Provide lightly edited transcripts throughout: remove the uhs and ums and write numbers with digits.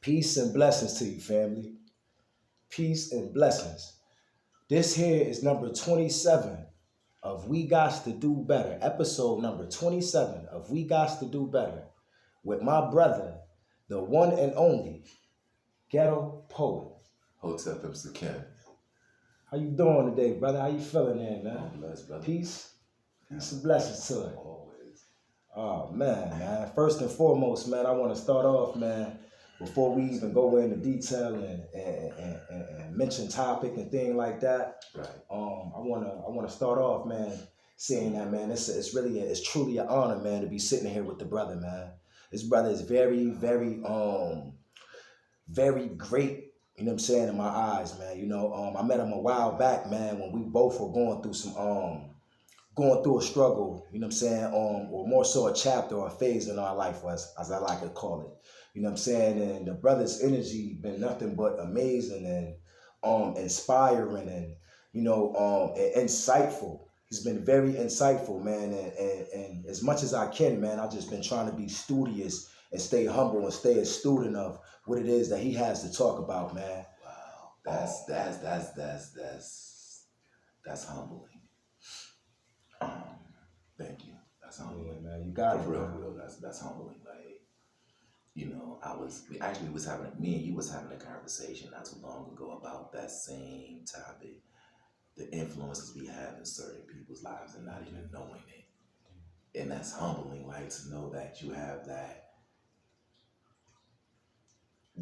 Peace and blessings to you, family. Peace and blessings. This here is number 27 of We Gots to Do Better. Episode number 27 of We Gots to Do Better. With my brother, the one and only ghetto poet. Hotel Pimps Ken. How you doing today, brother? How you feeling there, man? I'm blessed, brother. Peace? Peace and blessings to it. Always. Oh, man. First and foremost, man, I want to start off, man, before we even go into detail and mention topic and thing like that. Right. I wanna start off, man, saying that, man, it's truly an honor, man, to be sitting here with the brother, man. This brother is very, very very great. You know what I'm saying, in my eyes, man. I met him a while back, man, when we both were going through a struggle, you know what I'm saying, or more so a chapter or a phase in our life, as I like to call it. You know what I'm saying? And the brother's energy been nothing but amazing and inspiring and, and insightful. He's been very insightful, man. And as much as I can, man, I've just been trying to be studious and stay humble and stay a student of what it is that he has to talk about, man. Wow. That's humbling. Thank you. That's humbling. Yeah, man, you got it. For real, that's humbling. Like, me and you was having a conversation not too long ago about that same topic, the influences we have in certain people's lives and not even knowing it. And that's humbling, like, to know that you have that,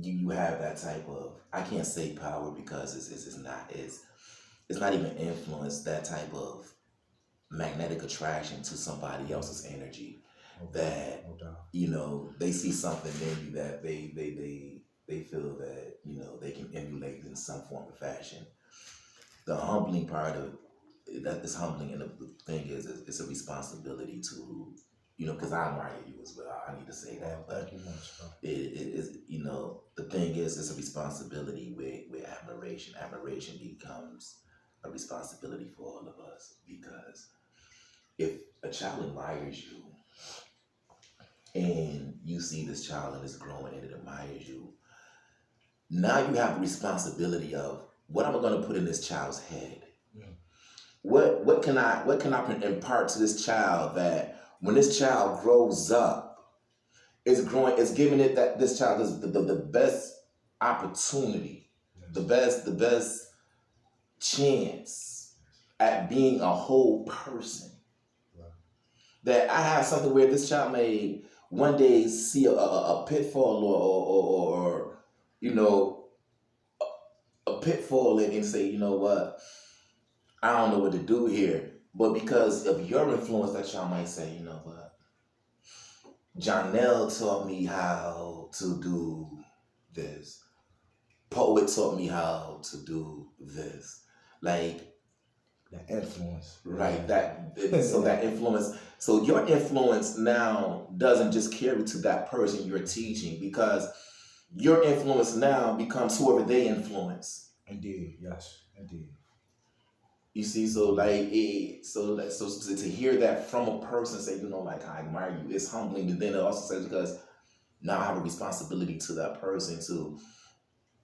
you have that type of, I can't say power because it's not even influence, that type of magnetic attraction to somebody else's energy. That they see something in you that they feel that they can emulate in some form or fashion. The humbling part of that is humbling, and the thing is it's a responsibility to because I admire you as well. I need to say that, but thank you much, bro. it is the thing is it's a responsibility with admiration. Admiration becomes a responsibility for all of us, because if a child admires you and you see this child and it's growing and it admires you, now you have the responsibility of what am I going to put in this child's head? Yeah. What can I impart to this child that when this child grows up, it's giving it that this child is the best opportunity, the best chance at being a whole person. Right. That I have something where this child may one day see a pitfall or a pitfall and say, you know what, I don't know what to do here. But because of your influence, that child might say, you know what, Jonelle taught me how to do this. Poet taught me how to do this. Like, that influence. Right. That influence. So your influence now doesn't just carry to that person you're teaching, because your influence now becomes whoever they influence. Indeed. Yes. Indeed. You see, so to hear that from a person, say, like, I admire you, it's humbling. But then it also says, because now I have a responsibility to that person to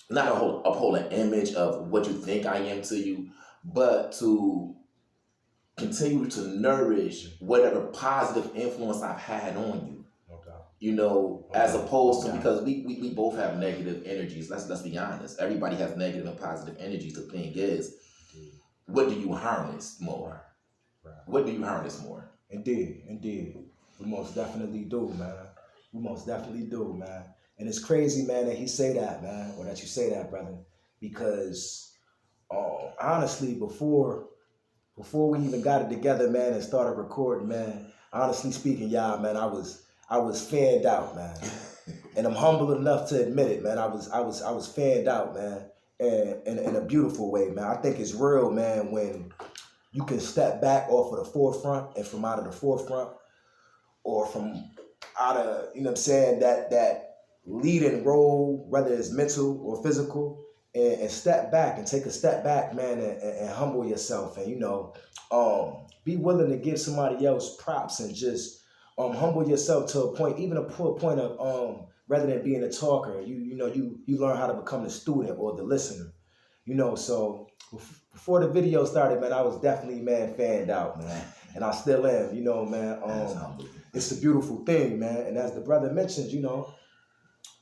not uphold an image of what you think I am to you, but to continue to nourish whatever positive influence I've had on you. Okay. As opposed to, because we both have negative energies. Let's be honest. Everybody has negative and positive energies. The thing is, what do you harness more? Right. What do you harness more? Indeed. We most definitely do, man. And it's crazy, man, that he say that, man, or that you say that, brother, because honestly, before we even got it together, man, and started recording, man, honestly speaking, y'all, man, I was fanned out, man. And I'm humble enough to admit it, man. I was fanned out, man. And in a beautiful way, man. I think it's real, man, when you can step back off of the forefront and from out of the forefront, or from out of, that leading role, whether it's mental or physical, and step back and take a step back, man, and humble yourself, and be willing to give somebody else props, and just humble yourself to a point, even a point of rather than being a talker. You learn how to become the student or the listener. So before the video started, man, I was definitely, man, fanned out, man, and I still am. Man, That's humble. it's a beautiful thing, man. And as the brother mentioned,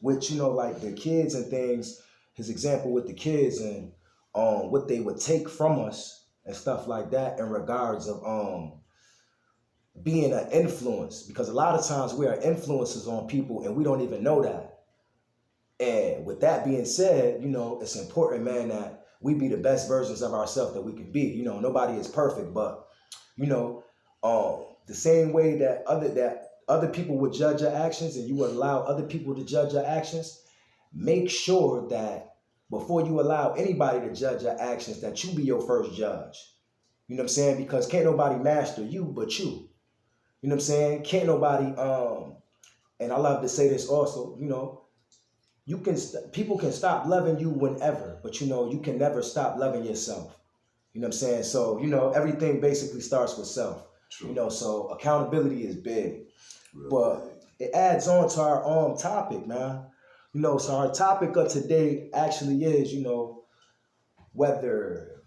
with like the kids and things, his example with the kids and what they would take from us and stuff like that in regards of being an influence, because a lot of times we are influences on people and we don't even know that. And with that being said, it's important, man, that we be the best versions of ourselves that we can be. Nobody is perfect, but the same way that other people would judge your actions and you would allow other people to judge your actions, make sure that before you allow anybody to judge your actions, that you be your first judge. You know what I'm saying? Because can't nobody master you but you. You know what I'm saying? Can't nobody, and I love to say this also, people can stop loving you whenever, but you can never stop loving yourself. You know what I'm saying? So, everything basically starts with self. True. So accountability is big. Real But it adds on to our topic, man. So our topic of today actually is, whether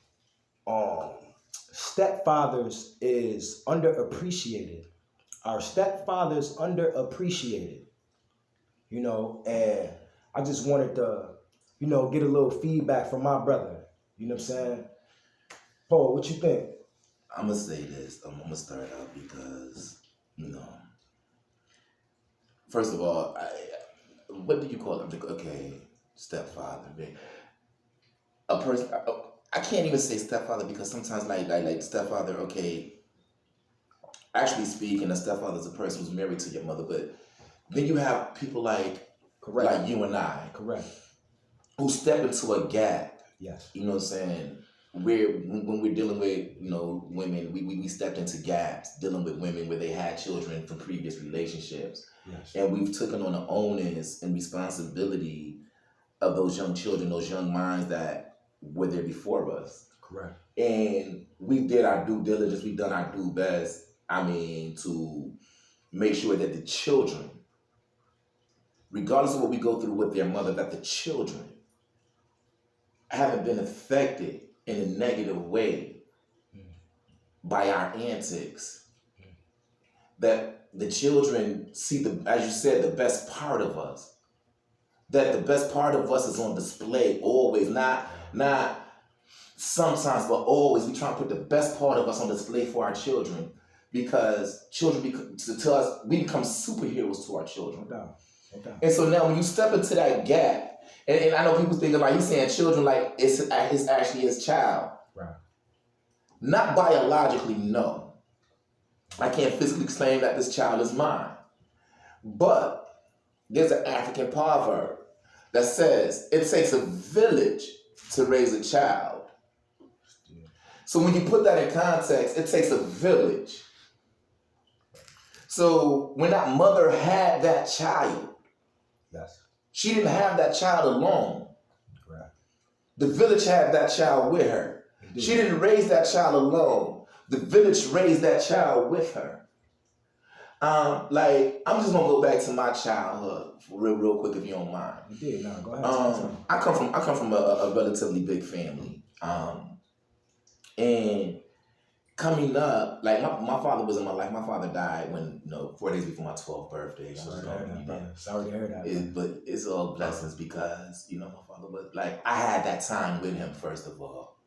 stepfathers is underappreciated. Our stepfathers underappreciated, and I just wanted to, get a little feedback from my brother. You know what I'm saying? Paul, what you think? I'm gonna say this. I'm gonna start out because first of all, what do you call it? Okay, stepfather. A person. I can't even say stepfather because sometimes, like stepfather. Okay, actually speaking, a stepfather is a person who's married to your mother. But then you have people Correct. like you and I, Correct. who step into a gap. Yes. You know what I'm saying? When we're dealing with women, we stepped into gaps dealing with women where they had children from previous relationships, Yes. and we've taken on the onus and responsibility of those young children, those young minds that were there before us. Correct. And we did our due diligence. We've done our due best. To make sure that the children, regardless of what we go through with their mother, that the children haven't been affected in a negative way by our antics. That the children see as you said, the best part of us. That the best part of us is on display always, not sometimes, but always. We try to put the best part of us on display for our children, because children to us, we become superheroes to our children. No doubt. No doubt. And so now when you step into that gap, and I know people thinking like he's saying children like it's actually his child. Right. Not biologically, no. I can't physically claim that this child is mine. But there's an African proverb that says it takes a village to raise a child. So when you put that in context, it takes a village. So when that mother had that child, yes, she didn't have that child alone. Right. The village had that child with her. She didn't raise that child alone. The village raised that child with her. I'm just gonna go back to my childhood real quick, if you don't mind. You did. No, go ahead. I come from a relatively big family, and coming up, like my father was in my life. My father died 4 days before my 12th birthday. Sorry to hear that. But it's all blessings because my father was I had that time with him. First of all,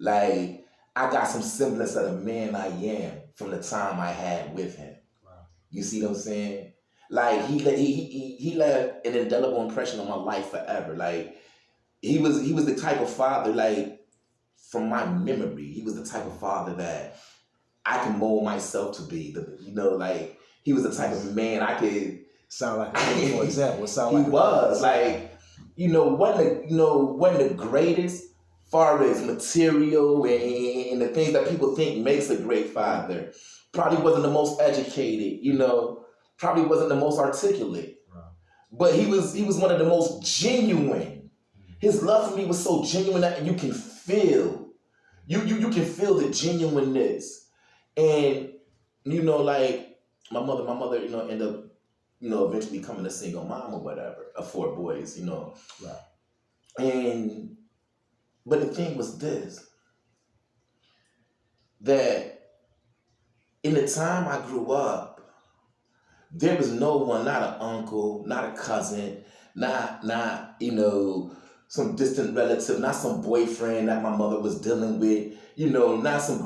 I got some semblance of the man I am from the time I had with him. Wow. You see what I'm saying? He left an indelible impression on my life forever. He was the type of father, from my memory, he was the type of father that I can mold myself to be. He was the type of man I could sound like. For example, he was one of the greatest, far as material and the things that people think makes a great father. Probably wasn't the most educated, probably wasn't the most articulate, but he was one of the most genuine. His love for me was so genuine that you can feel. You can feel the genuineness. And my mother, ended up, eventually becoming a single mom or whatever, of 4 boys, Right. And but the thing was this, that in the time I grew up, there was no one, not an uncle, not a cousin, not some distant relative, not some boyfriend that my mother was dealing with, not some,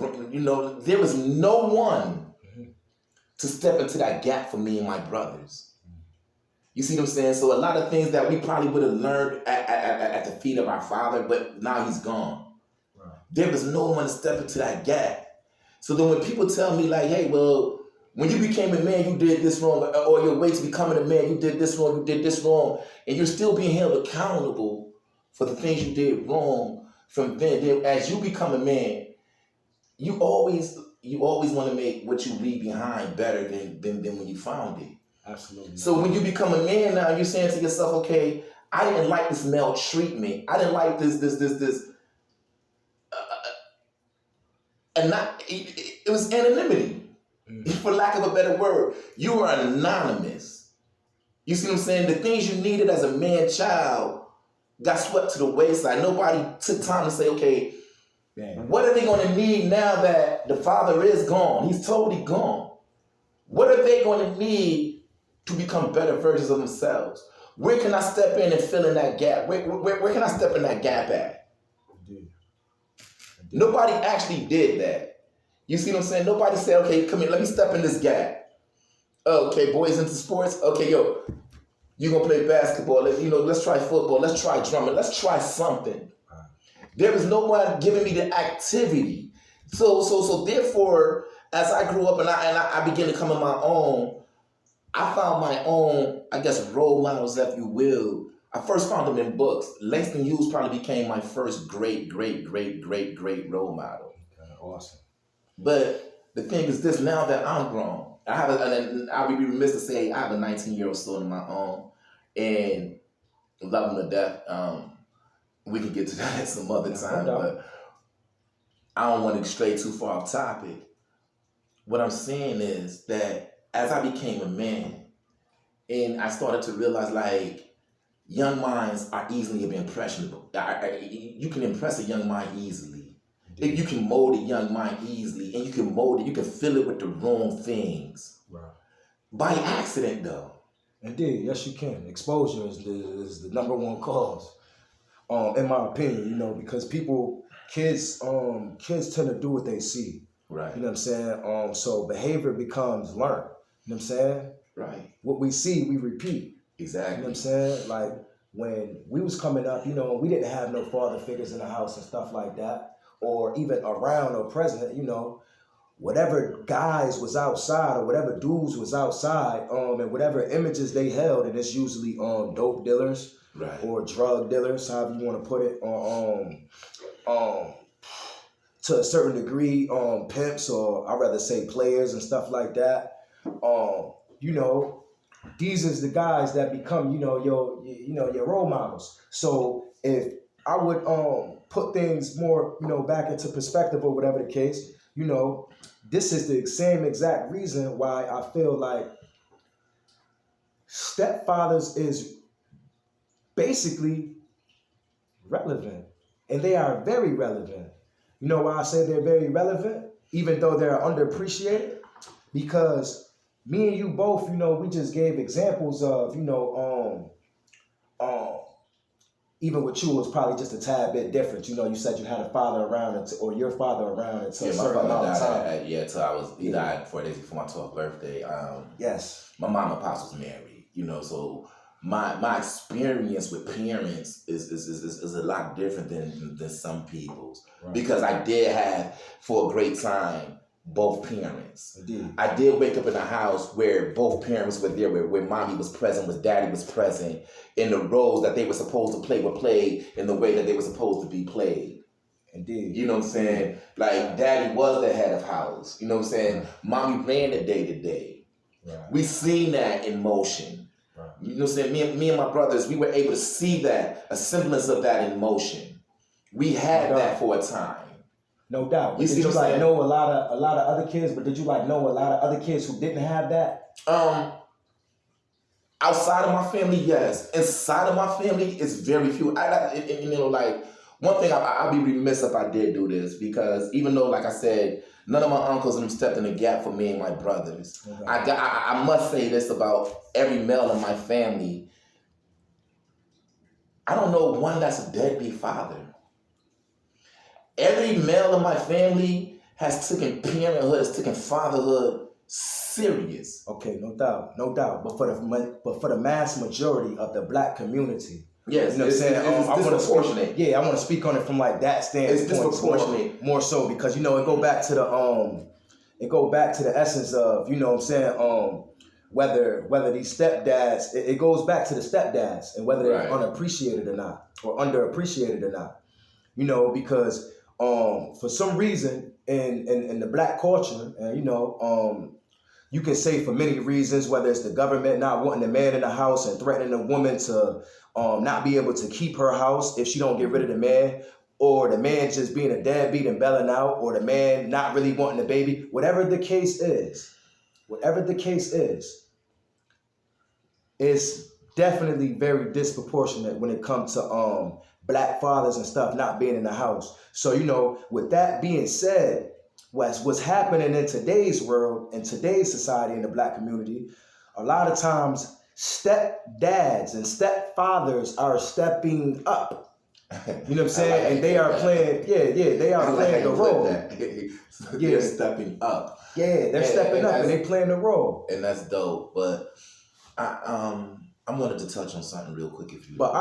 there was no one Mhm. to step into that gap for me and my brothers. You see what I'm saying? So a lot of things that we probably would have learned at the feet of our father, but now he's gone. Right. There was no one to step into that gap. So then when people tell me like, hey, well, when you became a man, you did this wrong, or your way to becoming a man, you did this wrong, you did this wrong, and you're still being held accountable for the things you did wrong from then as you become a man, you always want to make what you leave behind better than when you found it. Absolutely. So when you become a man now, you're saying to yourself, okay, I didn't like this maltreatment. I didn't like this, and not, it was anonymity, for lack of a better word. You were anonymous. You see what I'm saying? The things you needed as a man child got swept to the wayside. Nobody took time to say, okay, what are they going to need now that the father is gone? He's totally gone. What are they going to need to become better versions of themselves? Where can I step in and fill in that gap? Where can I step in that gap at? Indeed. Nobody actually did that. You see what I'm saying? Nobody said, okay, come here, let me step in this gap. Okay, boys into sports. Okay, yo, you gonna play basketball? Let's try football. Let's try drumming. Let's try something. There was no one giving me the activity. So therefore, as I grew up and I began to come on my own, I found my own, I guess, role models, if you will. I first found them in books. Langston Hughes probably became my first great role model. Okay, awesome. But the thing is this, now that I'm grown, and I would be remiss to say I have a 19-year-old son of my own, and love him to death. We can get to that at some other time, but I don't want to stray too far off topic. What I'm saying is that as I became a man, and I started to realize like young minds are easily impressionable. You can impress a young mind easily. If you can mold a young mind easily, and you can mold it, you can fill it with the wrong things. Right. By accident, though. Indeed, yes, you can. Exposure is the number one cause, in my opinion. Because kids tend to do what they see. Right. You know what I'm saying? So behavior becomes learned. You know what I'm saying? Right. What we see, we repeat. Exactly. You know what I'm saying? Like when we was coming up, we didn't have no father figures in the house and stuff like that, or even around or present. Whatever guys was outside or whatever dudes was outside, and whatever images they held, and it's usually dope dealers, right, or drug dealers, however you want to put it, to a certain degree, pimps, or I'd rather say players and stuff like that. These is the guys that become, your role models. So if I would put things more, back into perspective or whatever the case, this is the same exact reason why I feel like stepfathers is basically relevant. And they are very relevant. You know why I say they're very relevant, even though they're underappreciated? Because me and you both, we just gave examples of, even with you, it was probably just a tad bit different. You said you had a father around, or your father around until a certain amount of time. Till I was, he died 4 days before my 12th birthday. Yes. My mom and pops was married, so my experience with parents is a lot different than some people's. Right. Because I did have, for a great time, both parents. Indeed. I did wake up in a house where both parents were there, where mommy was present, where daddy was present, and the roles that they were supposed to play were played in the way that they were supposed to be played. Indeed. You know what I'm saying? Like, daddy was the head of house. You know what I'm saying? Right. Mommy ran the day-to-day. Right. We seen that in motion. Right. You know what I'm saying? Me and my brothers, we were able to see that, a semblance of that in motion. We had that for a time. No doubt. Did you know a lot of other kids, but did you know a lot of other kids who didn't have that? Outside of my family, yes. Inside of my family, it's very few. Like one thing, I'd be remiss if I did do this because even though, like I said, none of my uncles and them stepped in the gap for me and my brothers. Okay. I must say this about every male in my family. I don't know one that's a deadbeat father. Every male in my family has taken parenthood, has taken fatherhood serious. Okay, no doubt, no doubt. But for the mass majority of the black community, yes, you know what I'm saying? It's disproportionate. I want to speak on it from like that standpoint. It's disproportionate. More so because it go back to the essence of, you know what I'm saying, whether these stepdads, it goes back to the stepdads and whether they're unappreciated or not, or underappreciated or not. You know, because for some reason in the black culture, and you can say for many reasons, whether it's the government not wanting a man in the house and threatening a woman to not be able to keep her house if she don't get rid of the man, or the man just being a deadbeat and belling out, or the man not really wanting a baby, whatever the case is, it's definitely very disproportionate when it comes to black fathers and stuff not being in the house. So, with that being said, what's happening in today's world, in today's society, in the black community, a lot of times stepdads and stepfathers are stepping up. You know what I'm saying? Like and they are playing, they are playing the role. They're stepping up. Yeah, they're stepping up and they playing the role. And that's dope. But I wanted to touch on something real quick if you. But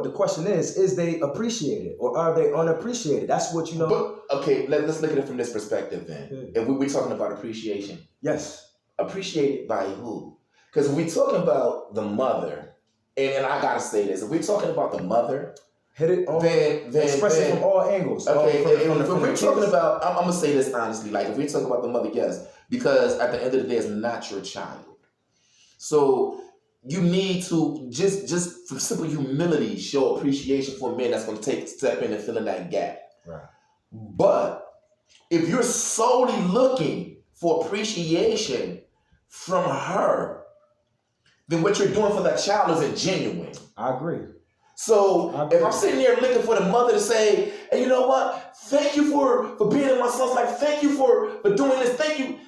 the question is they appreciated or are they unappreciated? That's what you know. But okay, let's look at it from this perspective then. Yeah. If we're talking about appreciation, yes, appreciated by who? Because we're talking about the mother, and I gotta say this: if we're talking about the mother, hit it on, then express it from all angles. Okay, if we're talking about, I'm gonna say this honestly: like if we're talking about the mother, yes, because at the end of the day, it's not your child, so. You need to just from simple humility show appreciation for a man that's going to step in and fill in that gap. Right. But if you're solely looking for appreciation from her, then what you're doing for that child isn't genuine. I agree. So if I'm sitting there looking for the mother to say, hey, you know what? Thank you for being in my son's life. Thank you for doing this. Thank you.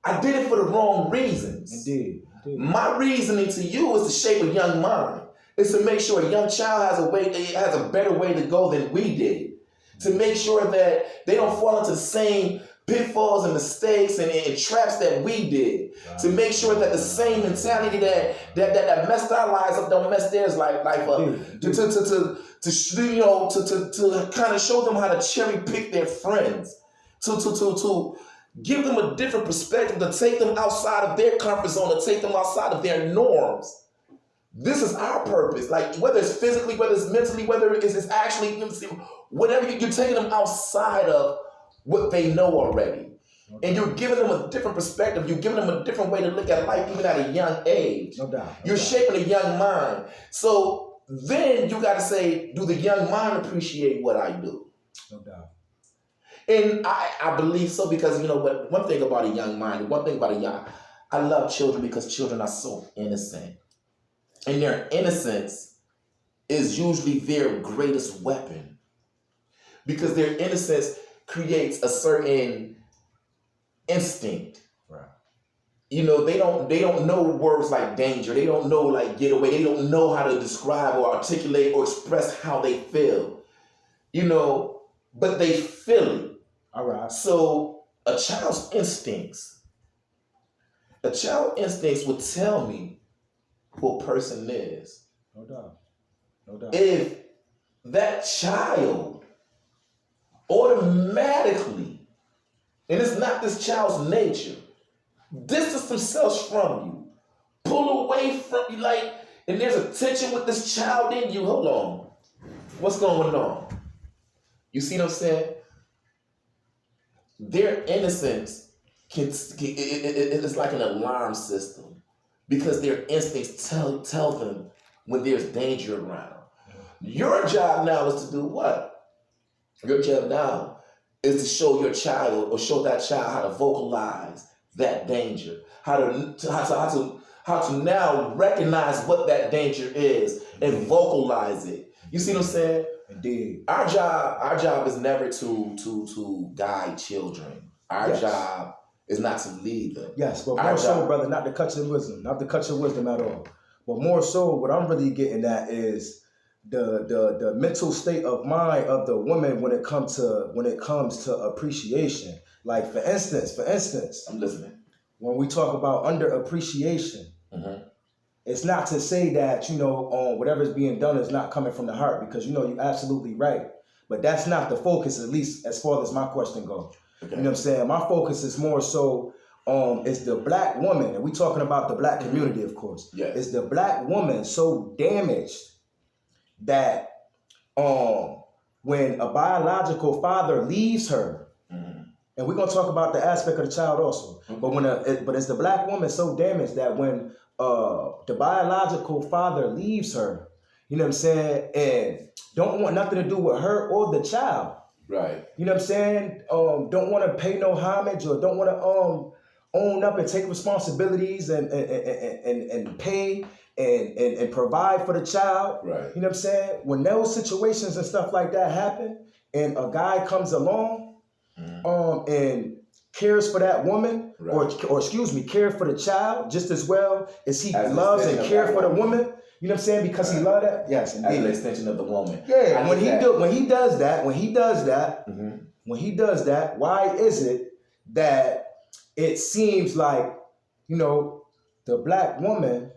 I did it for the wrong reasons. Indeed. My reasoning to you is to shape a young mind. It's to make sure a young child has a better way to go than we did. To make sure that they don't fall into the same pitfalls and mistakes and traps that we did. Right. To make sure that the same mentality that messed our lives up don't mess theirs life up. To kind of show them how to cherry pick their friends. To give them a different perspective, to take them outside of their comfort zone, to take them outside of their norms. This is our purpose. Like whether it's physically, whether it's mentally, whether it's actually, whatever, you're taking them outside of what they know already. Okay. And you're giving them a different perspective. You're giving them a different way to look at life even at a young age. No doubt. You're shaping a young mind. So then you got to say, do the young mind appreciate what I do? No doubt. And I believe so because, what one thing about a young mind, I love children because children are so innocent. And their innocence is usually their greatest weapon. Because their innocence creates a certain instinct. Right. They don't know words like danger. They don't know like get away. They don't know how to describe or articulate or express how they feel. But they feel it. All right. So a child's instincts will tell me who a person is. No doubt. If that child automatically, and it's not this child's nature, distance themselves from you, pull away from you, and there's a tension with this child in you. Hold on. What's going on? You see what I'm saying? Their innocence it's like an alarm system because their instincts tell them when there's danger around. Your job now is to do what? Your job now is to show your child or show that child how to vocalize that danger, how to how to now recognize what that danger is and vocalize it. You see what I'm saying? Indeed. Our job is never to guide children. Our Yes. job is not to lead them. Yes, but Our more so, job- brother, not to cut your wisdom, not to cut your wisdom at all. But more so, what I'm really getting at is the mental state of mind of the woman when it comes to appreciation. Like for instance, I'm listening. when we talk about underappreciation, Mm-hmm. it's not to say that whatever's being done is not coming from the heart, because you're absolutely right. But that's not the focus, at least as far as my question goes. Okay. You know what I'm saying? My focus is more so is the black woman, and we talking about the black community, of course. Yes. Is the black woman so damaged that when a biological father leaves her, Mm-hmm. and we're gonna talk about the aspect of the child also, but is the black woman so damaged that when the biological father leaves her, you know what I'm saying, and don't want nothing to do with her or the child, Right. you know what I'm saying, don't want to pay no homage, or don't want to own up and take responsibilities and pay and provide for the child. Right. You know what I'm saying? When those situations and stuff like that happen, and a guy comes along, and cares for that woman, Right. or excuse me, cares for the child just as well as he As an loves and extension of cares that for the woman. woman. You know what I'm saying? Because he Right. loved that. Yes, As an indeed. extension of the woman. Yeah. When he that. does that, Mm-hmm. when he does that, why is it that it seems like the black woman,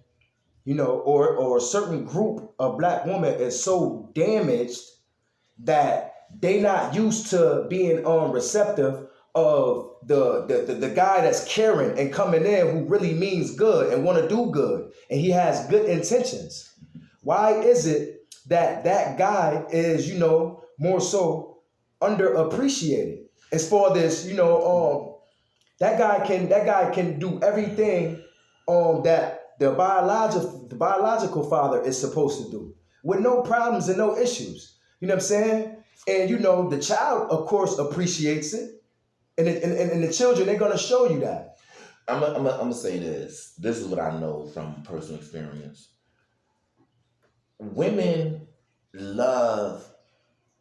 or a certain group of black women is so damaged that they not used to being receptive of the guy that's caring and coming in, who really means good and want to do good, and he has good intentions? Why is it that that guy is more so underappreciated as far as that guy can do everything that the biological father is supposed to do with no problems and no issues. You know what I'm saying? And the child, of course, appreciates it, and the children, they're gonna show you that. I'm gonna say this. This is what I know from personal experience. Women love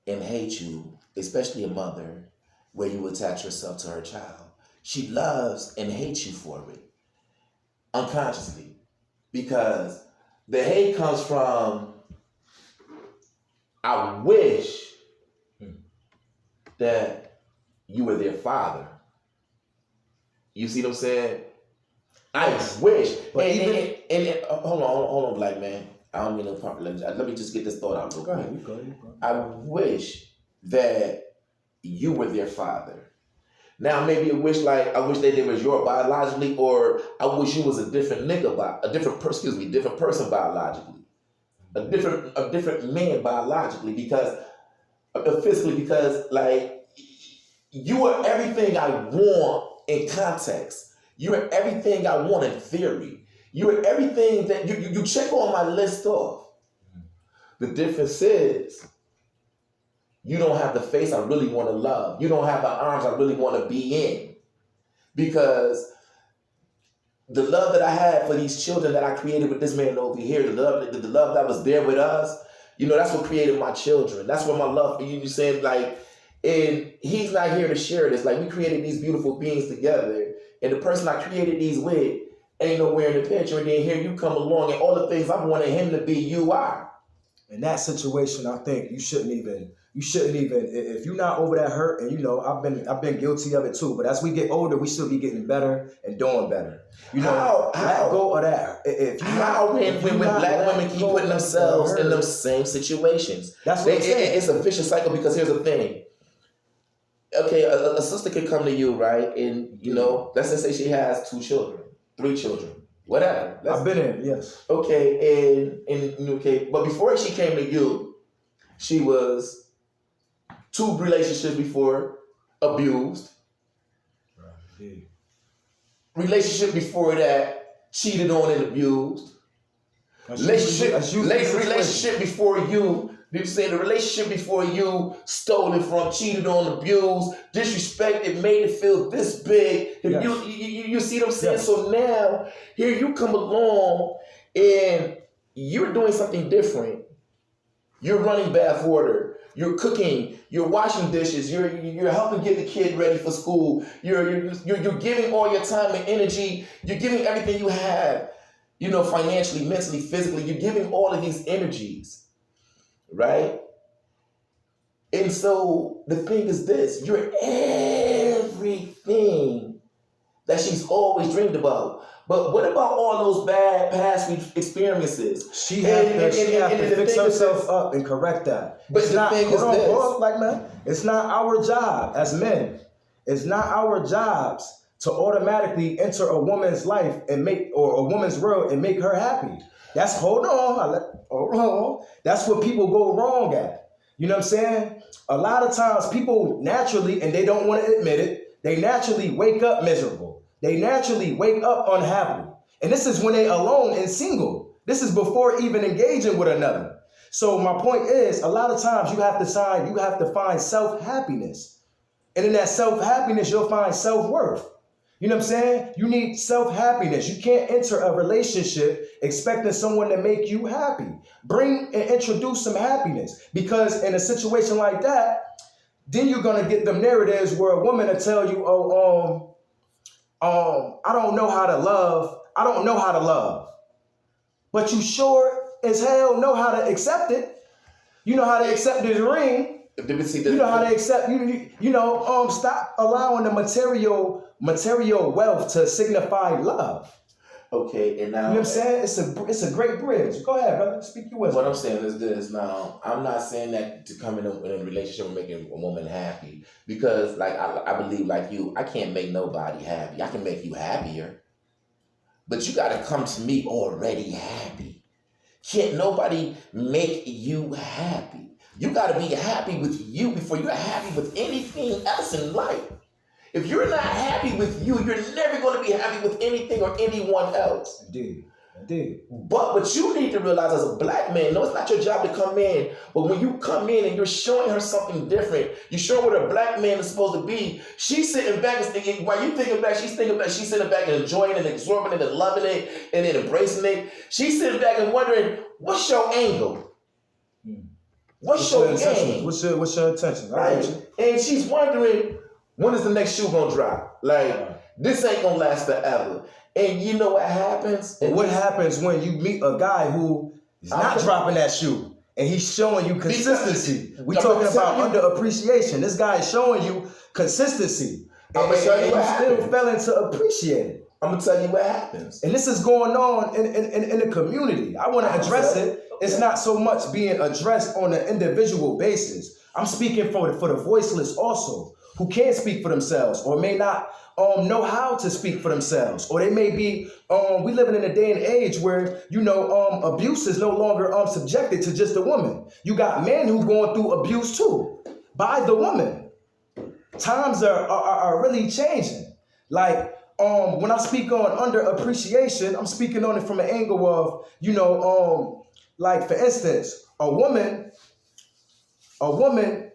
and hate you, especially a mother, where you attach yourself to her child. She loves and hates you for it, unconsciously, because the hate comes from, I wish that you were their father. You see what I'm saying? Yes. I wish. But Hold on, black man. I don't mean no part. Let me just get this thought out real Go quick. ahead, you go. I wish that you were their father. Now maybe I wish that they was your biologically, or I wish you was a different nigga, different person biologically, a different man biologically, because physically, because like you are everything I want in context. You are everything I want in theory. You are everything that you check on my list off. The difference is you don't have the face I really want to love. You don't have the arms I really want to be in. Because the love that I had for these children that I created with this man over here, the love that was there with us, that's what created my children. That's what my love for you saying, like, and he's not here to share this. Like, we created these beautiful beings together, and the person I created these with ain't nowhere in the picture, and then here you come along, and all the things I wanted him to be, you are. In that situation, I think you shouldn't even, if you're not over that hurt, and I've been guilty of it too, but as we get older, we should be getting better and doing better. How? Let go of that. When black women keep putting themselves in them same situations? That's what I'm saying. It's a vicious cycle, because here's the thing. Okay, a sister can come to you, right? And, let's just say she has 2 children, 3 children, whatever. I've been in, yes. Okay, and but before she came to you, she was 2 relationships before, abused. Right. Relationship before that, cheated on and abused. Relationship before you say the relationship before you stolen from, cheated on, abused, disrespected, made it feel this big. Yes. You see what I'm saying? Yes. So now here you come along and you're doing something different. You're running bath water. You're cooking. You're washing dishes. You're helping get the kid ready for school. You're giving all your time and energy. You're giving everything you have. You know, financially, mentally, physically. You're giving all of these energies, right? And so the thing is this: you're everything that she's always dreamed about. But what about all those bad past experiences? She have to fix herself up and correct that. But it's the not, thing is this. Like, man, it's not our job as men. It's not our jobs to automatically enter a woman's life and make, or a woman's world and make her happy. That's, hold on. That's what people go wrong at. You know what I'm saying? A lot of times people naturally, and they don't want to admit it, they naturally wake up miserable. They naturally wake up unhappy. And this is when they're alone and single. This is before even engaging with another. So my point is, a lot of times you have to find self-happiness. And in that self-happiness, you'll find self-worth. You know what I'm saying? You need self-happiness. You can't enter a relationship expecting someone to make you happy. Bring and introduce some happiness. Because in a situation like that, then you're going to get them narratives where a woman will tell you, I don't know how to love. I don't know how to love. But you sure as hell know how to accept it. You know how to accept this ring. You know how to accept, stop allowing the material wealth to signify love. Okay, and now, you know what I'm saying? It's a great bridge. Go ahead, brother. Speak your wisdom. What I'm saying is this. Now, I'm not saying that to come in a relationship and making a woman happy, because, like, I believe, like you, I can't make nobody happy. I can make you happier, but you got to come to me already happy. Can't nobody make you happy. You got to be happy with you before you're happy with anything else in life. If you're not happy with you, you're never going to be happy with anything or anyone else. Indeed. But what you need to realize as a black man, no, it's not your job to come in, but when you come in and you're showing her something different, you show her what a black man is supposed to be, she's sitting back and thinking, while you thinking back, she's sitting back and enjoying it and absorbing it and loving it and then embracing it. She's sitting back and wondering, what's your angle? What's your intention? What's your intention? Right. And she's wondering, when is the next shoe gonna drop? Like, this ain't gonna last forever. And you know what happens? And what happens when you meet a guy who is not dropping that shoe and he's showing you consistency? We're talking about underappreciation. This guy is showing you consistency. And you still failing to appreciate it. I'm gonna tell you what happens. And this is going on in the community. I want to address it. It's not so much being addressed on an individual basis. I'm speaking for the voiceless also, who can't speak for themselves or may not know how to speak for themselves. Or they may be, we living in a day and age where, abuse is no longer subjected to just a woman. You got men who going through abuse too, by the woman. Times are really changing. Like, when I speak on underappreciation, I'm speaking on it from an angle of, like, for instance, a woman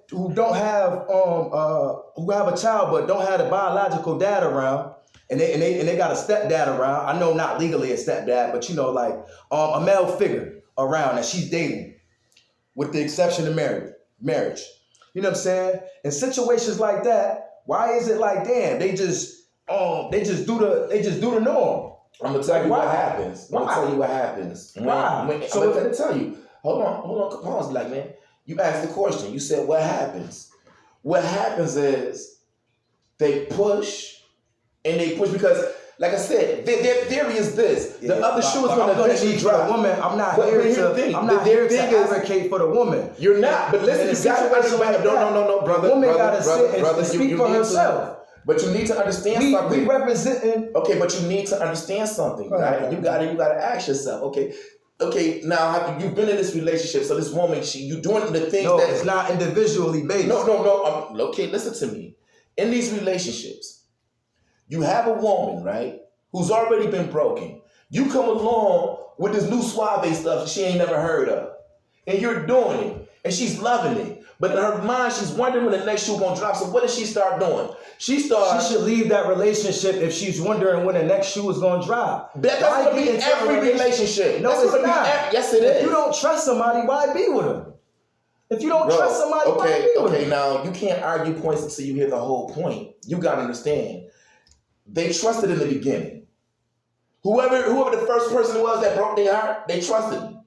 who don't have who have a child but don't have a biological dad around, and they got a stepdad around. I know not legally a stepdad, but a male figure around that she's dating, with the exception of marriage. You know what I'm saying? In situations like that, why is it like, damn, they just do the norm? I'm gonna tell you what happens. I'm gonna tell you what happens. Why? So I'm gonna tell you. Hold on, pause, black man. You asked the question. You said, what happens? What happens is they push because, like I said, their theory is this. The other shoe is going to eventually drop. Woman, I'm not here to advocate for the woman. You're not. But listen, you got to understand. No, brother. The woman got to sit and speak for herself. But you need to understand something. We representing. Okay, but you need to understand something, right? You gotta ask yourself, okay, now you've been in this relationship, so this woman, you doing the things that it's not individually based. No. Okay, listen to me. In these relationships, you have a woman, right, who's already been broken. You come along with this new suave stuff she ain't never heard of. And you're doing it. And she's loving it. But in her mind, she's wondering when the next shoe gonna drop. So what does she start doing? She should leave that relationship if she's wondering when the next shoe is gonna drop. That's gonna be every relationship. No, it's not. Yes, it is. If you don't trust somebody, why be with them? If you don't trust somebody, why be with them? Okay, now you can't argue points until you hear the whole point. You gotta understand. They trusted in the beginning. Whoever the first person was that broke their heart, they trusted him.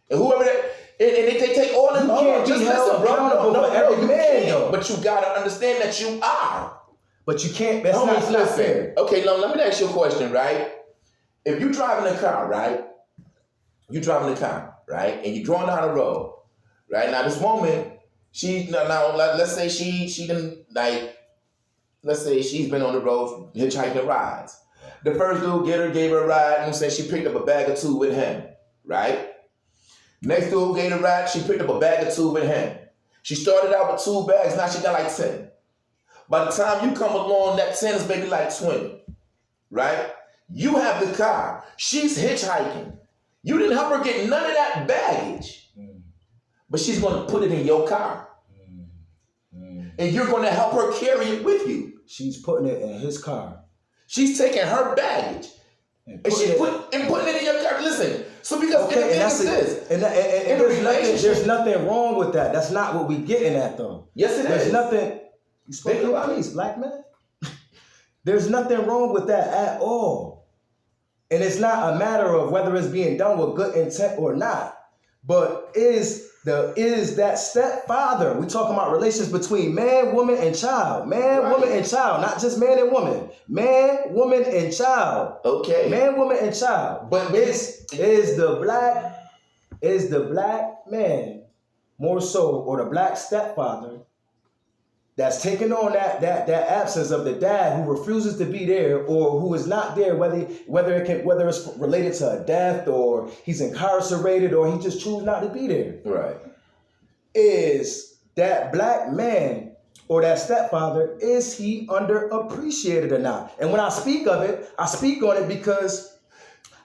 And whoever that, and they take all in. You can't be held accountable for every man, though. But you gotta understand that you are. But you can't. That's not fair. Okay, now let me ask you a question, right? If you driving a car, right? You driving a car, right? And you're going down the road, right? Now this woman, let's say she didn't like. Let's say she's been on the road hitchhiking rides. The first dude gave her a ride, and said she picked up a bag or two with him, right? Next dude gave her a ride, she picked up a bag or two with him. She started out with 2 bags, now she got like 10. By the time you come along, that 10 is maybe like 20, right? You have the car. She's hitchhiking. You didn't help her get none of that baggage, but she's going to put it in your car. And you're going to help her carry it with you. She's putting it in his car. She's taking her baggage and putting it in your car. Listen, so because there's nothing wrong with that. That's not what we're getting at, though. Yes, it is. There's nothing. You spoke your piece, black man. There's nothing wrong with that at all. And it's not a matter of whether it's being done with good intent or not. But is that stepfather? We talking about relations between man, woman, and child. Man, right. Woman, and child, not just man and woman. Man, woman, and child. Okay. Man, woman, and child. But is the black man more so, or the black stepfather that's taking on that absence of the dad who refuses to be there or who is not there, whether it's related to a death or he's incarcerated or he just chooses not to be there. Right. Is that black man or that stepfather, is he underappreciated or not? And when I speak of it, I speak on it because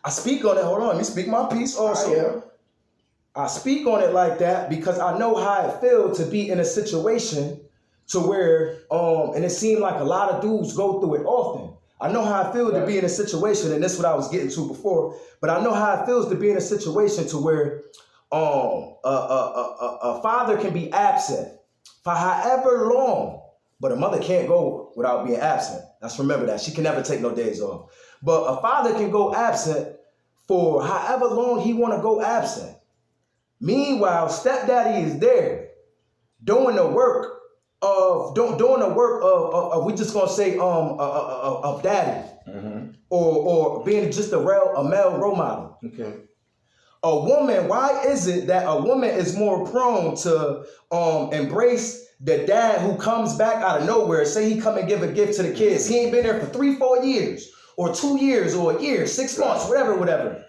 I speak on it. Hold on, let me speak my piece also. I speak on it like that because I know how it feels to be in a situation to where, and it seemed like a lot of dudes go through it often. I know how it feels to be in a situation, and this is what I was getting to before, but I know how it feels to be in a situation to where a father can be absent for however long, but a mother can't go without being absent. Let's remember that. She can never take no days off. But a father can go absent for however long he want to go absent. Meanwhile, stepdaddy is there doing the work of we just gonna say of daddy, or being just a male role model. Okay. A woman, why is it that a woman is more prone to embrace the dad who comes back out of nowhere? Say he come and give a gift to the kids. He ain't been there for 3-4 years, or 2 years, or a year, 6 months, whatever.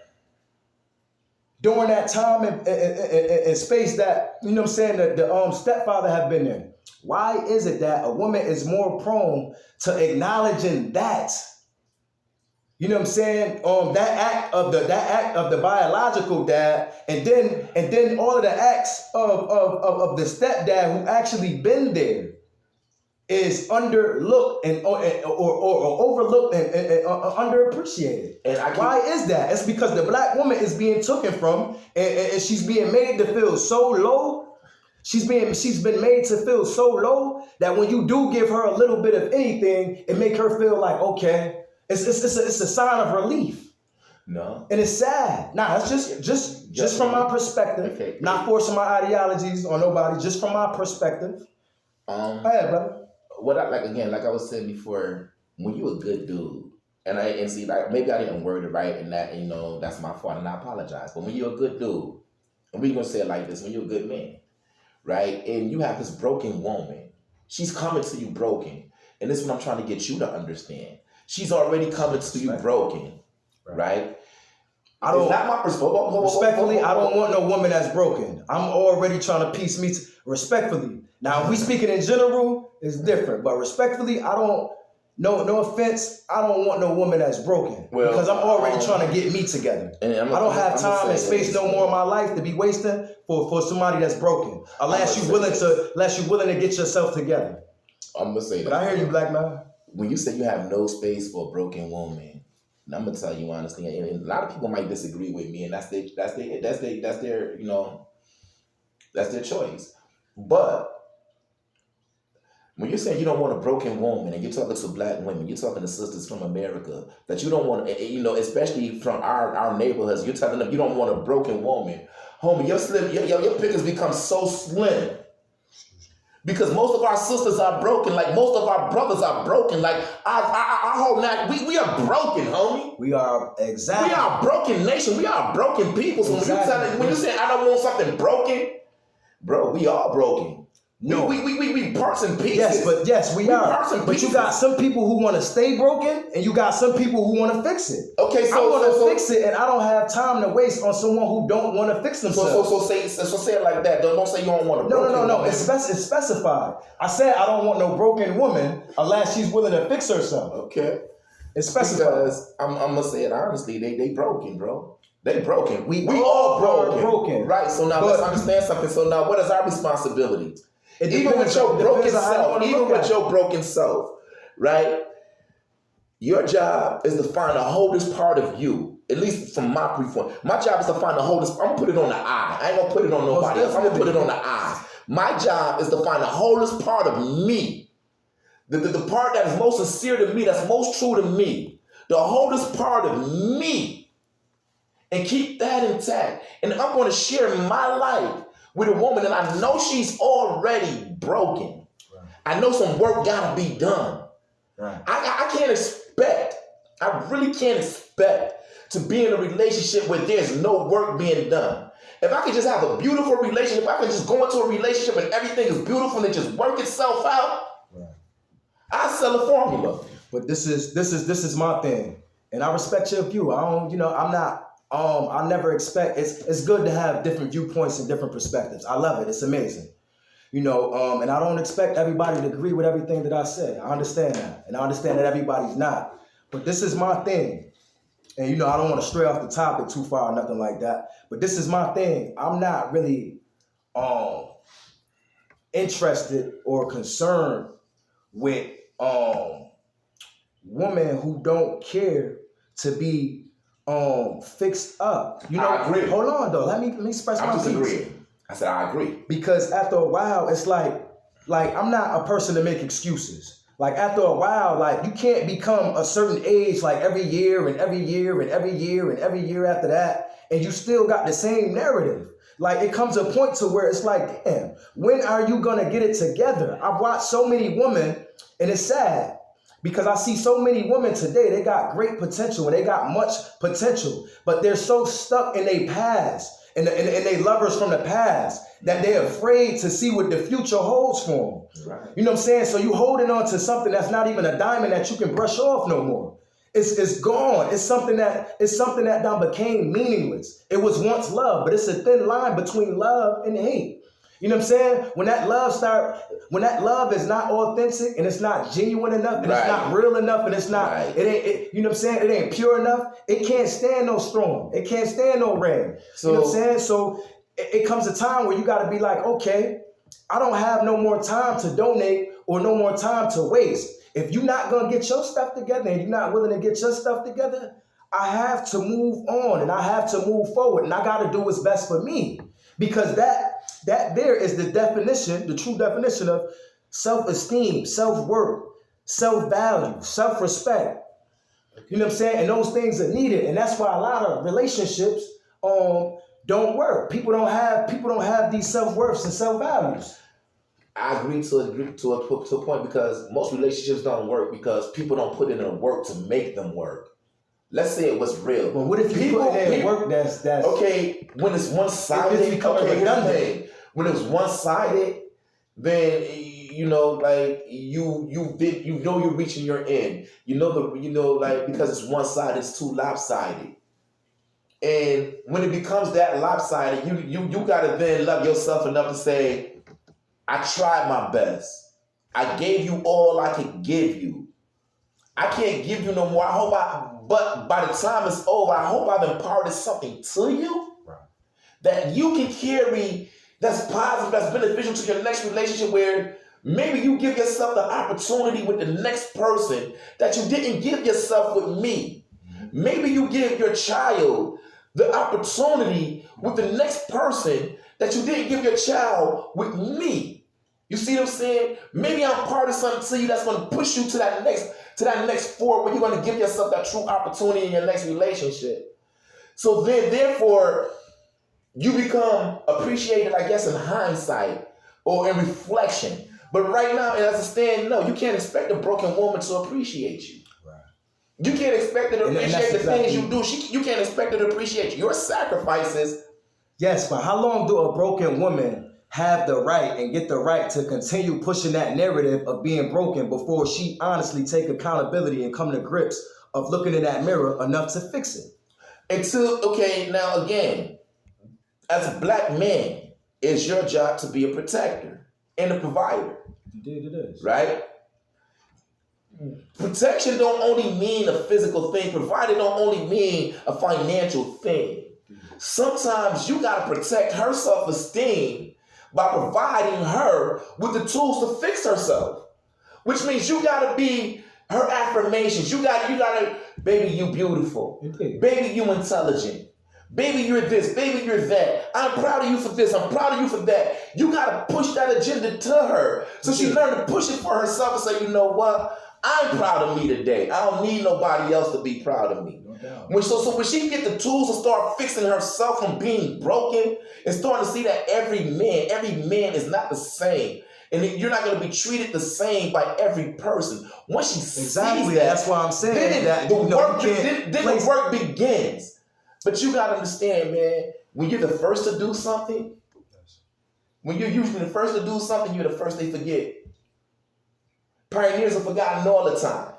During that time and space that, you know what I'm saying, the stepfather have been there. Why is it that a woman is more prone to acknowledging that? You know what I'm saying? That act of the biological dad, and then all of the acts of the stepdad who actually been there is underlooked or overlooked and underappreciated. Why is that? It's because the black woman is being taken from, and she's being made to feel so low. She's been made to feel so low that when you do give her a little bit of anything, it make her feel like, okay, it's a sign of relief. No. And it's sad. Nah, it's just from my perspective. Okay. Not forcing my ideologies on nobody, just from my perspective. Go ahead, brother. Like I was saying before, when you a good dude, and see, like, maybe I didn't word it right, and that, you know, that's my fault, and I apologize. But when you're a good dude, and we're gonna say it like this, when you're a good man, right? And you have this broken woman. She's coming to you broken. And this is what I'm trying to get you to understand. She's already coming to you broken, right? I don't. It's not my perspective. Respectfully, I don't want no woman that's broken. I'm already trying to piece me respectfully. Now, if we speaking in general, it's different. But respectfully, I don't. no offense, I don't want no woman that's broken Well, because I'm already trying to get me together. And I don't have time and space no more in my life to be wasting for somebody that's broken. Unless you're willing to get yourself together. I'm gonna say that. But I hear you, black man. When you say you have no space for a broken woman, and I'm gonna tell you honestly, and a lot of people might disagree with me, and that's their that's their choice. But when you're saying you don't want a broken woman, and you're talking to black women, you're talking to sisters from America, that you don't want, especially from our neighborhoods, you're telling them you don't want a broken woman. Homie, your pickers become so slim. Because most of our sisters are broken, like most of our brothers are broken, like our whole we are broken, homie. We are exactly. We are a broken nation. We are broken people. So when you say I don't want something broken, bro, we are broken. No, we parts and pieces. Yes, we are. But you got some people who want to stay broken, and you got some people who want to fix it. Okay, I want to fix it, and I don't have time to waste on someone who don't want to fix themselves. So say it like that. Don't say you don't want a broken woman. No. It's specified. I said I don't want no broken woman unless she's willing to fix herself. Okay. It's specified. Because I'm gonna say it honestly, they broken, bro. They broken. We all all broken. Right. So now let's understand something. So now what is our responsibility? Even with your broken self, right? Your job is to find the wholeness part of you. At least from my viewpoint. My job is to find the wholeness. I'm gonna put it on the I. I ain't gonna put it on nobody else. I'm gonna put it on the I. My job is to find the wholeness part of me. The part that is most sincere to me, that's most true to me. The wholeness part of me. And keep that intact. And I'm gonna share my life with a woman and I know she's already broken. Right. I know some work gotta be done. Right. I can't expect, I really can't expect to be in a relationship where there's no work being done. If I could just have a beautiful relationship, if I could just go into a relationship and everything is beautiful and it just work itself out, right, I sell a formula. But this is my thing. And I respect your view. I never expect, it's good to have different viewpoints and different perspectives. I love it. It's amazing. And I don't expect everybody to agree with everything that I said. I understand that. And I understand that everybody's not. But this is my thing. And, I don't want to stray off the topic too far or nothing like that. But this is my thing. I'm not really interested or concerned with women who don't care to be fixed up. I agree. Hold on though. Let me express my piece. I said I agree. Because after a while, it's like I'm not a person to make excuses. Like after a while, like you can't become a certain age like every year and every year and every year and every year after that, and you still got the same narrative. Like it comes a point to where it's like, damn, when are you gonna get it together? I've watched so many women, and it's sad. Because I see so many women today, they got great potential and they got much potential, but they're so stuck in their past and they lovers from the past that they're afraid to see what the future holds for them. Right. You know what I'm saying? So you holding on to something that's not even a diamond that you can brush off no more. It's gone. It's something that done became meaningless. It was once love, but it's a thin line between love and hate. You know what I'm saying? When that love is not authentic and it's not genuine enough and right, it's not real enough and it's not, right, you know what I'm saying? It ain't pure enough. It can't stand no storm. It can't stand no rain. So, you know what I'm saying? So it comes a time where you got to be like, okay, I don't have no more time to donate or no more time to waste. If you're not going to get your stuff together and you're not willing to get your stuff together, I have to move on and I have to move forward and I got to do what's best for me. Because that there is the definition, the true definition of self-esteem, self-worth, self-value, self-respect. You know what I'm saying? And those things are needed. And that's why a lot of relationships don't work. People don't have these self-worths and self-values. I agree to a point because most relationships don't work because people don't put in the work to make them work. Let's say it was real. But what if you put in work that's okay, when it's one-sided, when it's one-sided, then like you're reaching your end. Because it's one-sided, it's too lopsided. And when it becomes that lopsided, you gotta then love yourself enough to say, I tried my best. I gave you all I could give you. I can't give you no more. But by the time it's over, I hope I've imparted something to you that you can carry that's positive, that's beneficial to your next relationship, where maybe you give yourself the opportunity with the next person that you didn't give yourself with me. Maybe you give your child the opportunity with the next person that you didn't give your child with me. You see what I'm saying? Maybe I'm part of something to you that's going to push you to that next forward where you're going to give yourself that true opportunity in your next relationship. So then, therefore, you become appreciated, I guess, in hindsight or in reflection. But right now, as I stand, no, you can't expect a broken woman to appreciate you. Right. You can't expect her to appreciate the things you do. You can't expect her to appreciate your sacrifices. Yes, but how long do a broken woman have the right and get the right to continue pushing that narrative of being broken before she honestly take accountability and come to grips of looking in that mirror enough to fix it? Okay, now again, as a black man, it's your job to be a protector and a provider. Indeed it is. Right? Protection don't only mean a physical thing. Providing don't only mean a financial thing. Sometimes you got to protect her self-esteem by providing her with the tools to fix herself. Which means you got to be her affirmations. You got to, baby, you beautiful. Indeed. Baby, you intelligent. Baby, you're this. Baby, you're that. I'm proud of you for this. I'm proud of you for that. You got to push that agenda to her so she learn to push it for herself and say, you know what? I'm proud of me today. I don't need nobody else to be proud of me. So when she get the tools to start fixing herself from being broken and starting to see that every man is not the same. And you're not going to be treated the same by every person. Once she sees that's why I'm saying that the work begins. But you got to understand, man, when you're the first to do something, when you're usually the first to do something, you're the first they forget. Pioneers are forgotten all the time.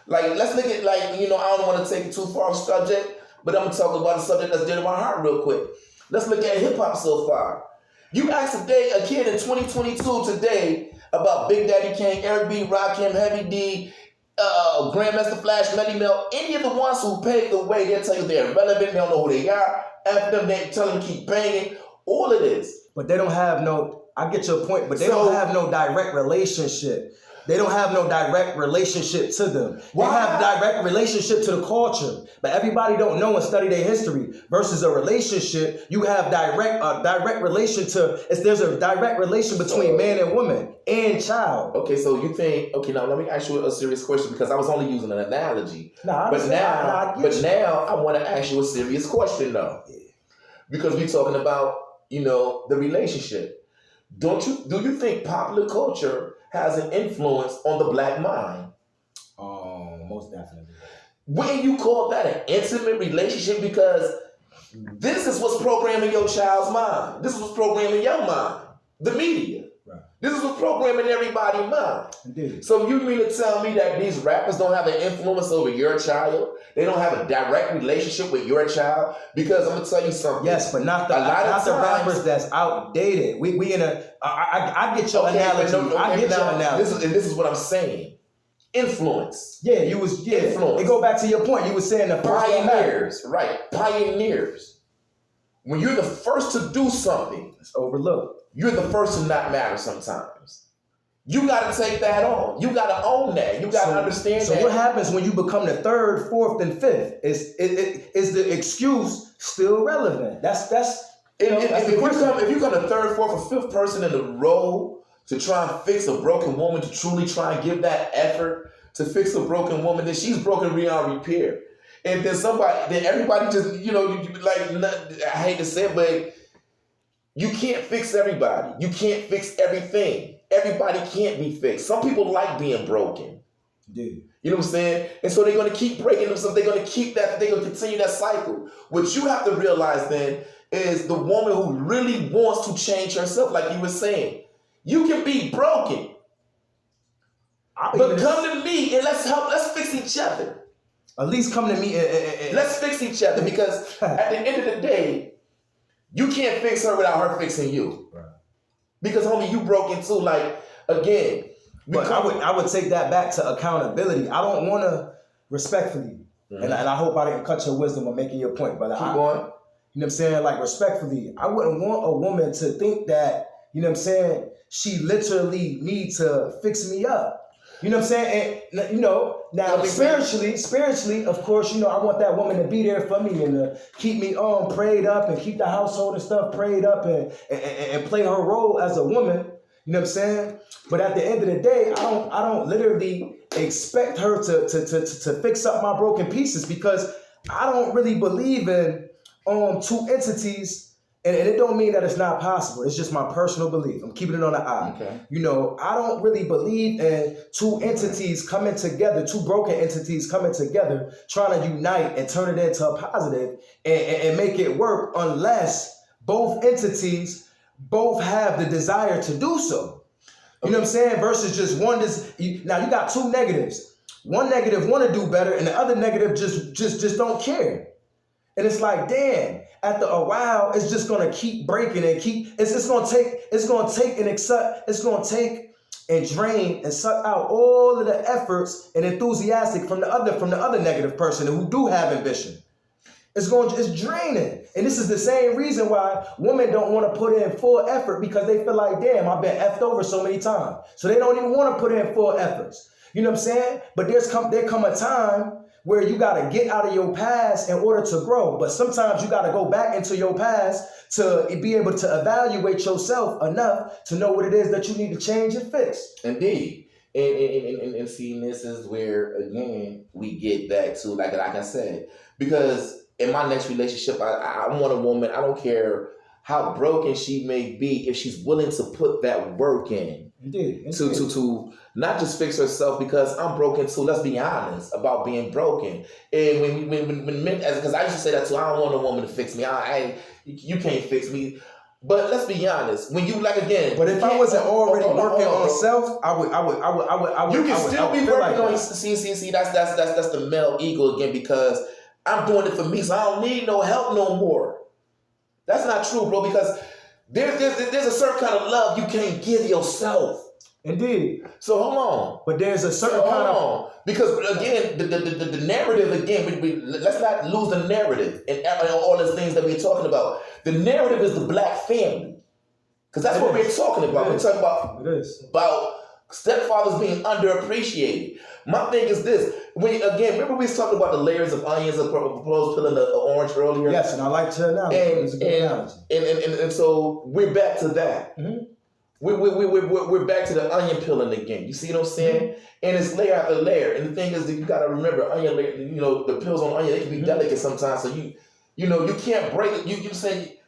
Like, let's look at, I don't want to take it too far off subject, but I'm going to talk about a subject that's dear to my heart real quick. Let's look at hip-hop so far. You ask a kid in 2022 today about Big Daddy Kane, Eric B, Rakim, Heavy D, Grandmaster Flash, Melly Mel, any of the ones who paved the way, they'll tell you they're irrelevant, they don't know who they are, F them, they tell them to keep banging, all of this. But they don't have I get your point, but they don't have no direct relationship. They don't have no direct relationship to them. Why? They have direct relationship to the culture, but everybody don't know and study their history. Versus a relationship, you have direct relation to. There's a direct relation between man and woman and child. Okay, so you think? Okay, now let me ask you a serious question because I was only using an analogy. Now I want to ask you a serious question though, because we're talking about the relationship. Do you think popular culture has an influence on the black mind? Most definitely. Wouldn't you call that an intimate relationship? Because this is what's programming your child's mind. This is what's programming your mind. The media. Right. This is what's programming everybody's mind. Indeed. So you mean to tell me that these rappers don't have an influence over your child? They don't have a direct relationship with your child? Because I'm gonna tell you something. Yes, but not the rappers that's outdated. We in a. I get your analogy. I get your analogy. This is what I'm saying. Influence. Yeah, influence. It go back to your point. You were saying the pioneers, right? Pioneers. When you're the first to do something, it's overlooked. You're the first to not matter sometimes. You got to take that on. You got to own that. You got to understand that. So what happens when you become the third, fourth, and fifth? Is the excuse still relevant? If you become the third, fourth, or fifth person in the row to try and fix a broken woman, to truly try and give that effort to fix a broken woman, then she's broken beyond repair. And then everybody just, I hate to say it, but you can't fix everybody. You can't fix everything. Everybody can't be fixed. Some people like being broken. Dude. You know what I'm saying? And so they're going to keep breaking themselves. They're going to keep that. They're going to continue that cycle. What you have to realize then is the woman who really wants to change herself, like you were saying. You can be broken. But come to me and let's fix each other. At least come to me and let's fix each other, because at the end of the day, you can't fix her without her fixing you. Right. Because homie, you broken too. Like, again, But I would take that back to accountability. I don't want to, respectfully, and I hope I didn't cut your wisdom or making your point, brother. Keep going. You know what I'm saying? Like, respectfully, I wouldn't want a woman to think that, you know what I'm saying, she literally needs to fix me up. You know what I'm saying? And, you know, now spiritually, of course, you know, I want that woman to be there for me and to keep me prayed up and keep the household and stuff prayed up and play her role as a woman. You know what I'm saying? But at the end of the day, I don't literally expect her to fix up my broken pieces, because I don't really believe in two entities. And it don't mean that it's not possible. It's just my personal belief. I'm keeping it on the eye. Okay. You know, I don't really believe in two entities coming together, two broken entities coming together, trying to unite and turn it into a positive and make it work, unless both entities both have the desire to do so. You know what I'm saying? Versus just one. Now you got two negatives. One negative want to do better, and the other negative just don't care. And it's like, damn, after a while, it's just gonna keep breaking and it's gonna take and drain and suck out all of the efforts and enthusiastic from the other negative person who do have ambition. It's draining. And this is the same reason why women don't want to put in full effort, because they feel like, damn, I've been effed over so many times. So they don't even want to put in full efforts. You know what I'm saying? But there come a time where you got to get out of your past in order to grow. But sometimes you got to go back into your past to be able to evaluate yourself enough to know what it is that you need to change and fix. Indeed. And see, this is where, again, we get back to, like I said, because in my next relationship, I want a woman, I don't care how broken she may be, if she's willing to put that work in. Indeed. To not just fix herself, because I'm broken too. Let's be honest about being broken. And when men, because I used to say that too, I don't want a woman to fix me. You can't fix me. But let's be honest. When you again. But if I wasn't already working on self, I would. You can still be working on. See. That's the male ego again, because I'm doing it for me, so I don't need no help no more. That's not true, bro. Because there's a certain kind of love you can't give yourself. Indeed. So hold on. But there's a certain kind of, because again, the narrative again. Let's not lose the narrative and all the things that we're talking about. The narrative is the black family, because that's what we're talking about. We're talking about stepfathers being underappreciated. My thing is this: remember we was talking about the layers of onions, of proposed peeling the orange earlier. Yes, and I like to analogy. It's a good analogy. And so we're back to that. Mm-hmm. We're back to the onion peeling again. You see what I'm saying? Mm-hmm. And it's layer after layer. And the thing is that you gotta remember, onion layer, the peels on onion, they can be delicate sometimes. So you can't break it. You say,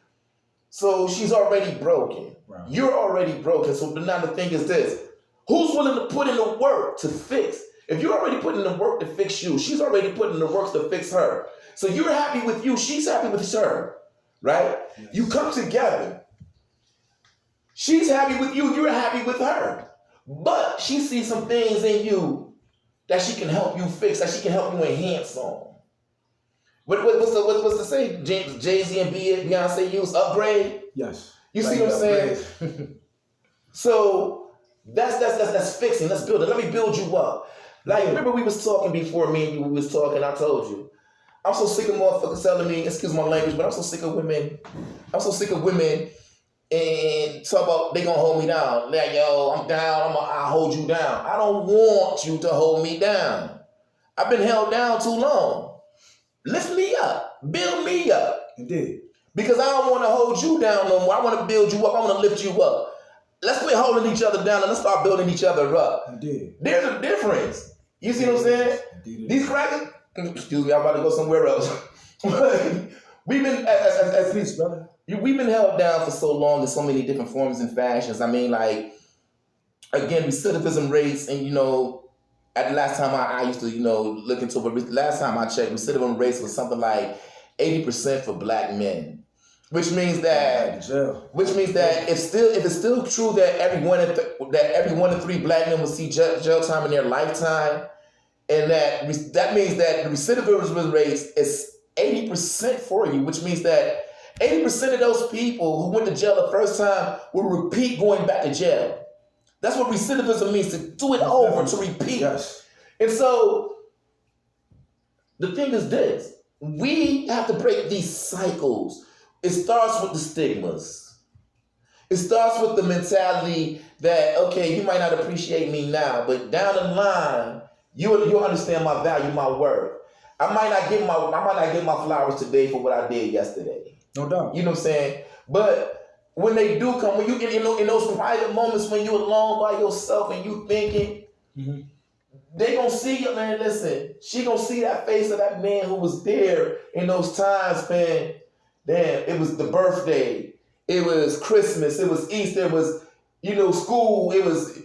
so she's already broken. Right. You're already broken. So now the thing is this: who's willing to put in the work to fix? If you're already putting in the work to fix you, she's already putting in the work to fix her. So you're happy with you, she's happy with her, right? Yes. You come together. She's happy with you, you're happy with her. But she sees some things in you that she can help you fix, that she can help you enhance on. What's the saying? Jay-Z and Beyonce use upgrade? Yes. You see what I'm saying? So that's fixing. Let's build it. Let me build you up. Remember we was talking before me and you was talking, I told you, I'm so sick of motherfuckers telling me, excuse my language, but I'm so sick of women and talk about they gonna hold me down. Like, yo, I'm down, I'll hold you down. I don't want you to hold me down. I've been held down too long. Lift me up, build me up. Indeed. Because I don't want to hold you down no more. I want to build you up, I want to lift you up. Let's quit holding each other down and let's start building each other up. Indeed. There's a difference. You see what I'm saying? Indeed. These crackers, excuse me, I'm about to go somewhere else. We've been, please, brother. We've been held down for so long in so many different forms and fashions. I mean, again, recidivism rates, and at the last time I used to, look into it, but last time I checked, recidivism rates was something like 80% for black men. Which means that if it's still true that every one in three black men will see jail time in their lifetime, and that means that the recidivism rate is 80% for you, which means that 80% of those people who went to jail the first time will repeat going back to jail. That's what recidivism means, to do it over, to repeat. Yes. And so the thing is this, we have to break these cycles. It starts with the stigmas. It starts with the mentality that, okay, you might not appreciate me now, but down the line, you'll understand my value, my worth. I might not get my flowers today for what I did yesterday. No doubt. You know what I'm saying? But when they do come, when you get in those private moments when you're alone by yourself and you thinking, they gonna see you, man. Listen, she gonna see that face of that man who was there in those times, man. Damn, it was the birthday, it was Christmas, it was Easter, it was, school, it was,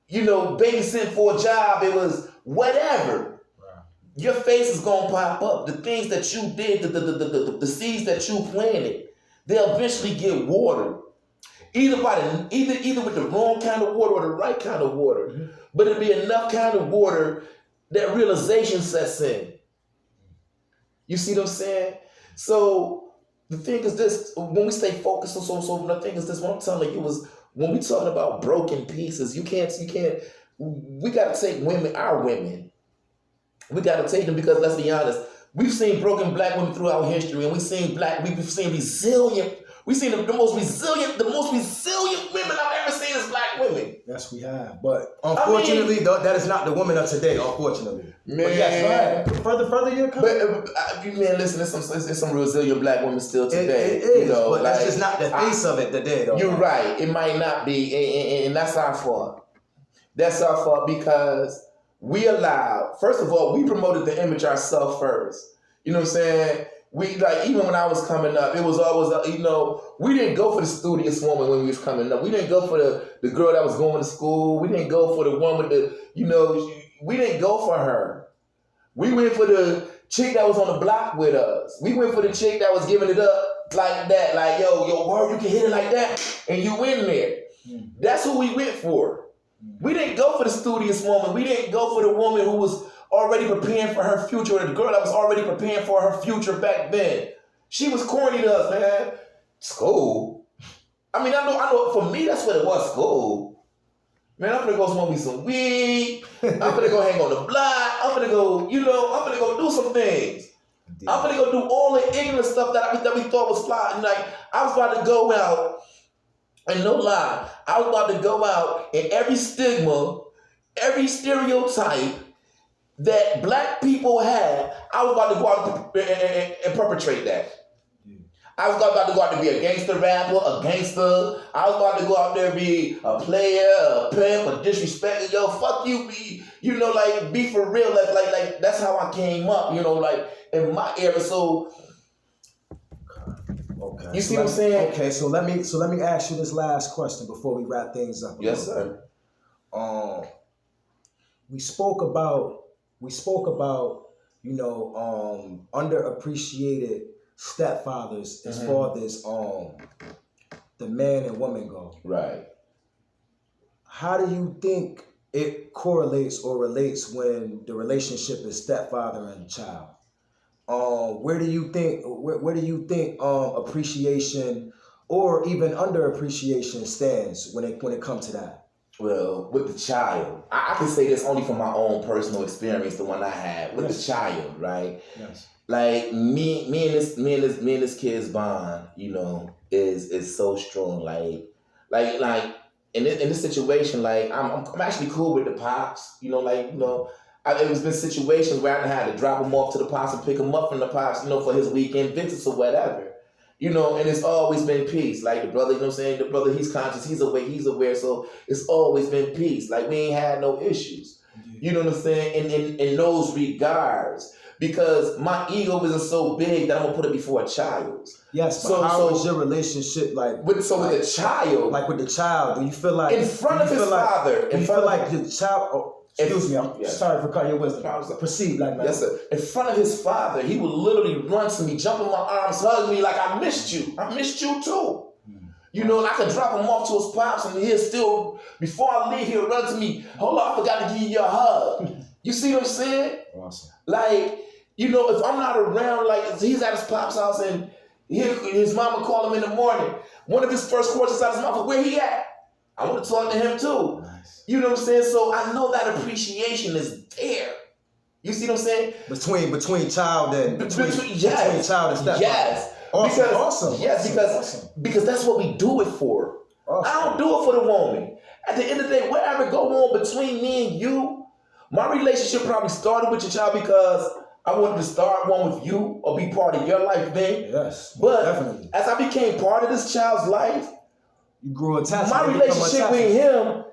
babysitting for a job, it was whatever. Wow. Your face is gonna pop up. The things that you did, the seeds that you planted, they'll eventually get watered. Either with the wrong kind of water or the right kind of water. But it'll be enough kind of water that realization sets in. You see what I'm saying? So the thing is this, when we stay focused on so the thing is this, what I'm telling you is, when we talking about broken pieces, you can't, we gotta take our women. We gotta take them, because let's be honest, we've seen broken black women throughout history, and we've seen resilient. We've seen the most resilient women I've ever seen is black women. Yes, we have. But unfortunately, that is not the women of today, unfortunately. Man. But yes, right. Further your comment. But, man, listen, there's some resilient black women still today. It is, but that's just not the face of it today, though. You're right. It might not be, and that's our fault. That's our fault, because we allowed, first of all, we promoted the image ourselves first. You know what I'm saying? Even when I was coming up, it was always, we didn't go for the studious woman when we was coming up. We didn't go for the girl that was going to school. We didn't go for the one with we didn't go for her. We went for the chick that was on the block with us. We went for the chick that was giving it up like that. Like, yo, word, you can hit it like that, and you in there. That's who we went for. We didn't go for the studious woman. We didn't go for the woman who was already preparing for her future, or the girl that was already preparing for her future back then. She was corny to us, man. School? I mean, I know for me, that's what it was, school. Man, I'm gonna go smoke me some weed. I'm gonna go hang on the block. I'm gonna go, I'm gonna go do some things. I'm gonna go do all the ignorant stuff that we thought was fly. Like, I was about to go out, and no lie, I was about to go out, and every stigma, every stereotype that black people had, I was about to go out and perpetrate that. I was about to go out to be a gangster rapper, a gangster. I was about to go out there and be a player, a pimp, a disrespected. Yo, fuck you, be for real. Like that's how I came up, in my era. So, okay. You see what I'm saying? Okay, so let me ask you this last question before we wrap things up. Yes, sir. We spoke about underappreciated stepfathers as far as the man and woman go. Right. How do you think it correlates or relates when the relationship is stepfather and child? Where do you think appreciation or even underappreciation stands when it comes to that? Well, with the child, I can say this only from my own personal experience, the one I had with the child, right? Yes. Like me and this kid's bond, is so strong. Like in this situation, like I'm actually cool with the pops. It was been situations where I had to drop him off to the pops and pick him up from the pops, for his weekend visits or whatever. And it's always been peace. Like the brother, the brother, he's conscious, he's aware, so it's always been peace. Like we ain't had no issues. You know what I'm saying? In those regards. Because my ego isn't so big that I'm gonna put it before a child's. Yes, but how is your relationship with the child? Like with the child, do you feel like in front of his father? Do you feel like the child? Excuse me, I'm sorry for cutting your wisdom. Proceed, like that. Yes, sir. In front of his father, he would literally run to me, jump in my arms, hug me like I missed you. I missed you too. And I could drop him off to his pops, and he'll still, before I leave, he'll run to me. Hold on, I forgot to give you a hug. You see what I'm saying? Awesome. Like, if I'm not around, like he's at his pop's house and his mama call him in the morning. One of his first questions out of his mouth is, where he at? I want to talk to him too. Nice. You know what I'm saying? So I know that appreciation is there. You see what I'm saying? Between child and between child and stepfather. Yes. Awesome. Because that's what we do it for. Awesome. I don't do it for the woman. At the end of the day, whatever go on between me and you, my relationship probably started with your child because I wanted to start one with you or be part of your life then. Yes, but definitely. As I became part of this child's life, you grew attached. My relationship with him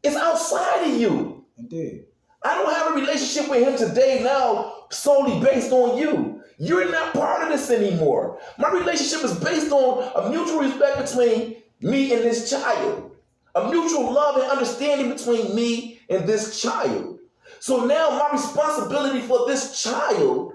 is outside of you. Indeed. I don't have a relationship with him today now solely based on you. You're not part of this anymore. My relationship is based on a mutual respect between me and this child. A mutual love and understanding between me and this child. So now my responsibility for this child